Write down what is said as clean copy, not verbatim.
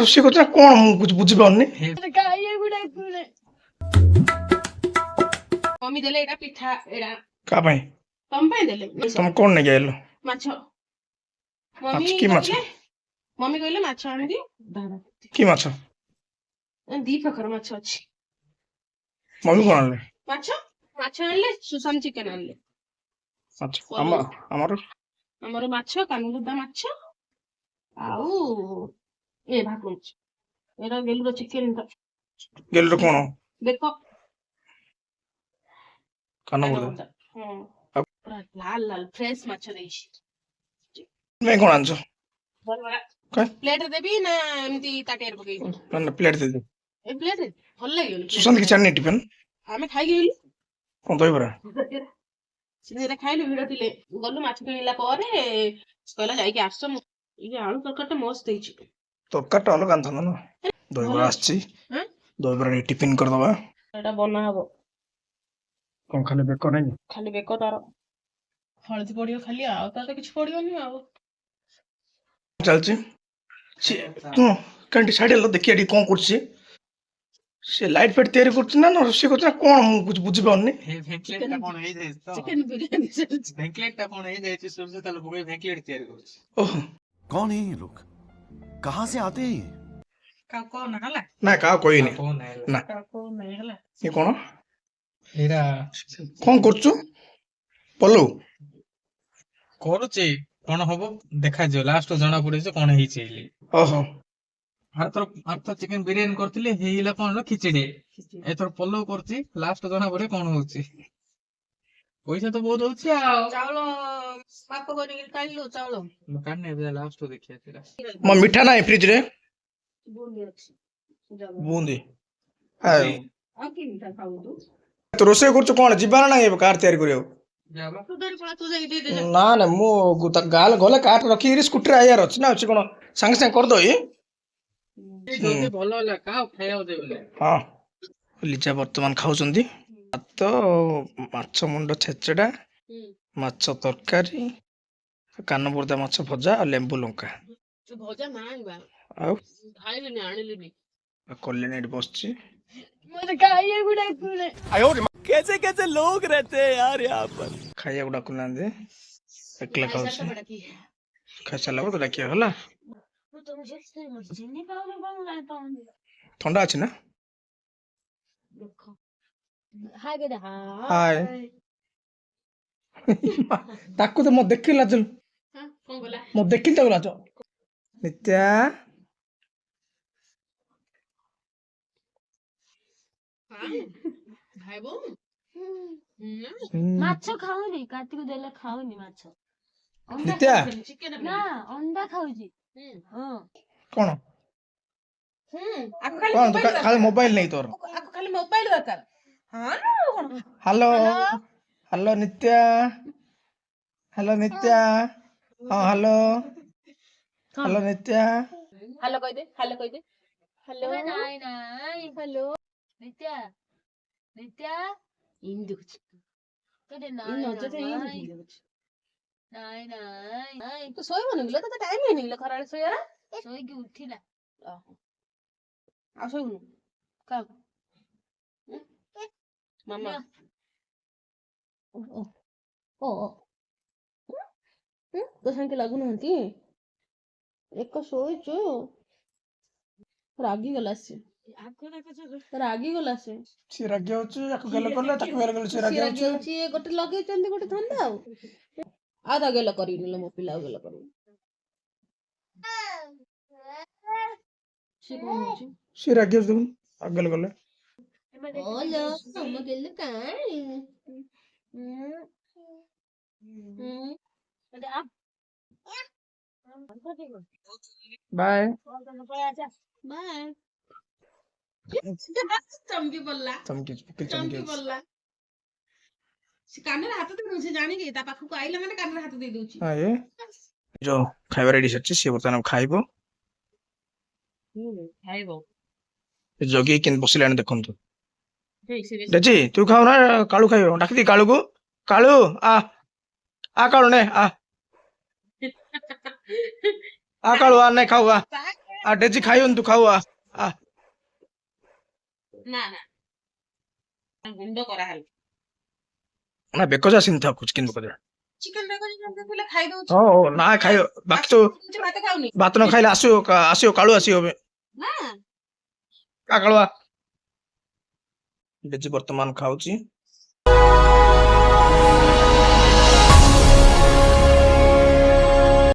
ରୋଷେଇ କରୁଛ ନା କଣ ମୁଁ କିଛି ବୁଝିପାରୁନି। ମମି ଦେଲେ ଏଇଟା ପିଠା ଏଇଟା କା ପାଇଁ ତମ ପାଇଁ ଦେଲେ ତମେ କଣ ନେଇକି ଆଇଲ? ମାଛ ମାଛ କି ମାଛ? ମମି କହିଲେ ମାଛ ଆଣିବି କି ମାଛ? ଦି ପ୍ରକାର ମାଛ ଅଛି। ମମି କଣ ଆଣିଲେ? ମାଛ ମାଛ ଆଣିଲେ ସୁଶାନ୍ତ ଚିକେନ ଆଣିଲେ। ମାଛ ପଲଉ। ଆମର ମାଛ କାନୁଦା ମାଛ ଆଉ ଏ ଭାକୁର ଏଇଟା ଗେଲୁର ଚିକେନ ଗେଲରେ କଣ ଦେଖ କାନ ବୋଧେ କାନୁଦା ପୁରା ଲାଲ ଲାଲ ଫ୍ରେଶ ମାଛ ଦେଇଛି। ତୁମେ କଣ ଆଣିଛ? ପ୍ଲେଟରେ ଦେବି ନା ଏମିତି ତାଟିଆରେ ପକେଇବି? ପ୍ଲେଟ ଦେଇଦିଅ। ଏ ପ୍ଲେଟରେ ଭଲ ଲାଗିବନି। ସୁଶାନ୍ତ କିଛି ଆଣିନି ଟିଫିନ? ଆମେ ଖାଇକି ଗଲୁ କଣ ଦହିବରା? ସେଟା ଖାଇଲୁ ଭିଡ ଥିଲେ ଗଲୁ ମାଛ କିଣିଲା ପରେ କହିଲା ଯାଇକି ଆସ ମୁଁ ଇଏ ଆଳୁ ତରକାରୀ ଟା ମସ୍ତ ହେଇଛି। ତରକାରୀଟା ଅଲଗା ଆଣିଥାନ୍ତ ନା। ଦହିବରା ଆସିଛି ଦହିବରା ଟିଫିନ କରିଦବା। ଏଟା ବନା ହବ କଣ ଖାଲି ବେକ ନାହିଁ ଖାଲି ବେକ ତାର ହଳଦୀ ପଡିବ ଖାଲି ଆଉ ତାର ତ କିଛି ପଡିବନି ଆଉ ଚାଲିଛି କାହିଁକି ଛାଡିଲ ଦେଖିବା ଟିକେ କଣ କରୁଛି ସେ ଲାଇଟ୍ ଫାଇଟ୍ ତିଆରି କରୁଛି ନା ରୋଷେଇ କରୁଛି ନା କଣ ମୁଁ କିଛି ବୁଝିପାରୁନି। ଚିକେନ ବିରିୟାନୀ ଓହୋ कौन है ये लोग कहाँ से आते हैं ये ନା କାହା କହିନି ନା ଏ କଣ କଣ କରୁଛୁ ପଲଉ କରୁଛି କଣ ହବ ଦେଖାଯିବ ଲାଷ୍ଟ ଜଣା ପଡିଛି କଣ ହେଇଛି ହେଲି। ଓହୋ ଆରଥର ଚିକେନ ବିରିୟାନୀ କରିଥିଲି ହେଇଲା କଣ ଖିଚିଡି ଏଥର ପଲଉ କରୁଛି ଲାଷ୍ଟ ଜଣା ପଡେ କଣ ହଉଛି। ପଇସା ତ ବହୁତ ହଉଛି ଆଉ ଚାଉଳ ପାପ କରିକି ଖାଇଲୁ ଚାଉଳ ମୁଁ କାଢିନି ଏବେ ଲାଷ୍ଟ ଦେଖିବା ସେଟା। ମୋ ମିଠା ନାହିଁ ଫ୍ରିଜ ରେ ବୁନ୍ଦି ଅଛି ବୁନ୍ଦି ଆଉ କି ମିଠା ଖାଉ ତୁ ରୋଷେଇ କରୁଛୁ କଣ ଯିବା ନା ନାହିଁ ଏବେ କାର୍ ତିଆରି କରିବାକୁ? ତୁ ଧରି ପଳା ତୁ ଯାଇକି ଦେଇଦେ ନା ନା ମୁଁ ଗାଁ ଗଲେ କାର୍ ରଖିକିରି ସ୍କୁଟିରେ ଆଇବାର ଅଛି ନା ଅଛି କଣ ସାଙ୍ଗେ ସାଙ୍ଗେ କରିଦଇ। ଜଲଦି ଭଲ ହେଲା କାହାକୁ ଖାଇବାକୁ ଦେବିନି। ହଁ ଲିଜା ବର୍ତ୍ତମାନ ଖାଉଛନ୍ତି ଭାତ ମାଛ ମୁଣ୍ଡ ଛେଚେଡା ମାଛ ତରକାରୀ କାନବର୍ଦା ମାଛ ଭଜା ଆଉ ଲେମ୍ବୁ ଲଙ୍କା ଭଜା ନାହିଁ ବା ଆଉ ଖାଇଲିନି ଆଣିଲିନି କଲ୍ୟାଣୀ ଏଠି ବସିଛି। कैसे कैसे लोग रहते हैं यार यहाँ पर। ଖାଇବାକୁ ଡାକୁନାହାନ୍ତି ଏକଲା ଖାଉଛି ଖାଇସାରିଲା ପରେ ଡାକିବା ହେଲା। ଥଣ୍ଡା ଅଛି ନା? ହାय ତାକୁ ତ ମତେ ଦେଖିଲି ଲାଜ ମତେ ଦେଖିଲି ତାକୁ ଲାଜ ନିତ୍ୟା ମାଛ ଖାଉନି କାଟିକୁ ଦେଲେ ଖାଉନି ମାଛ ନିତ୍ୟା ନା ଅଣ୍ଡା ଖାଉଛି କଣ କଣ ତୁ ଖାଲି ମୋବାଇଲ ନେଇ ତୋର ଖାଲି ମୋବାଇଲ ଦରକାର hello hello Nitya hello Nitya ହଁ ହ୍ୟାଲୋ ହ୍ୟାଲୋ ନିତ୍ୟା ହାଲୋ କହିଦେ ହାଲୋ କହିଦେ ହାଲୋ ନାଇଁ ନାଇଁ ହ୍ୟାଲୋ ନିତ୍ୟା ନିତ୍ୟା ଇନ୍ତି ଦେଖୁଛି ନାଇଁ ନାଇଁ ତୁ ଶୋଇବନି କିଲୋ ତତେ ଟାଇମ ହେଇନି କିଲୋ ଖରାବେଳେ ଶୋଇବାର ଶୋଇକି ଉଠିଲା ଆଉ ଶୋଇବୁନି କାହାକୁ ମାମା ତୋ ସାଙ୍ଗେ ଲାଗୁନାହାନ୍ତି ଏକ ଶୋଇଛୁ ରାଗିଗଲା ସେ ରାଗିଗଲା ସେ ସିଏ ରାଗି ହଉଛି ଆକୁ ଗେଲ କଲେ ତାକୁ ଗେଲ କଲେ ସିଏ ରାଗି ହଉଛି। ଗୋଟେ ଲଗେଇଛନ୍ତି ଗୋଟେ ଧନ୍ଦା ଆଉ ତା ଗେଲ କରିବିନି ମୋ ପିଲା ଗେଲ କରିବି ସେ କଣ ହଉଛି ସିଏ ରାଗି ହଉଛି ଦେଖୁନୁ ଆକୁ ଗେଲ କଲେ ତମ ଗେଲ କାଇଁ ବାଏ ବାଏ ଚମକି ପଡିଲା ଚମକି ଚମକି ପଡିଲା ସେ କାନରେ ହାତ ଦେଇ ଦଉଛି ଜାଣିକି ତା ପାଖକୁ ଆଇଲେ ମାନେ କାନରେ ହାତ ଦେଇ ଦଉଛି ଯୋଉ ଖାଇବା ରେଡି ସରିଛି ସିଏ ବର୍ତ୍ତମାନ ଖାଇବ ଖାଇବ ଜଗି କେମିତି ବସିଲାଣି ଦେଖନ୍ତୁ। ଡେଜି ତୁ ଖାଉ ନା କାଳୁ ଖାଇବ ଡାକିଦି କାଳୁକୁ କାଳୁ ଆ କାଳୁ ନେ ଆ କାଳୁ ଆ ନାଇଁ ଖାଉ ଆ ଡେଜି ଖାଇଅନ୍ତୁ ଖାଉ ନା ନା ଗୁଣ୍ଡ କରାହେଲା ନା ବେକ ଆସିନି ଥାଉ ଚିକେନ ବେକ ଚିକେନ ଥିଲେ ଖାଇଦଉଛି ହଉ ନା ଖାଇ ବାକି ସବୁ ଭାତ ଖାଉନି ଭାତ ନ ଖାଇଲେ ଆସିବ କାଳୁ ଆସିବ ନା କାଳୁଆ ଡେଜି ବର୍ତ୍ତମାନ ଖାଉଛି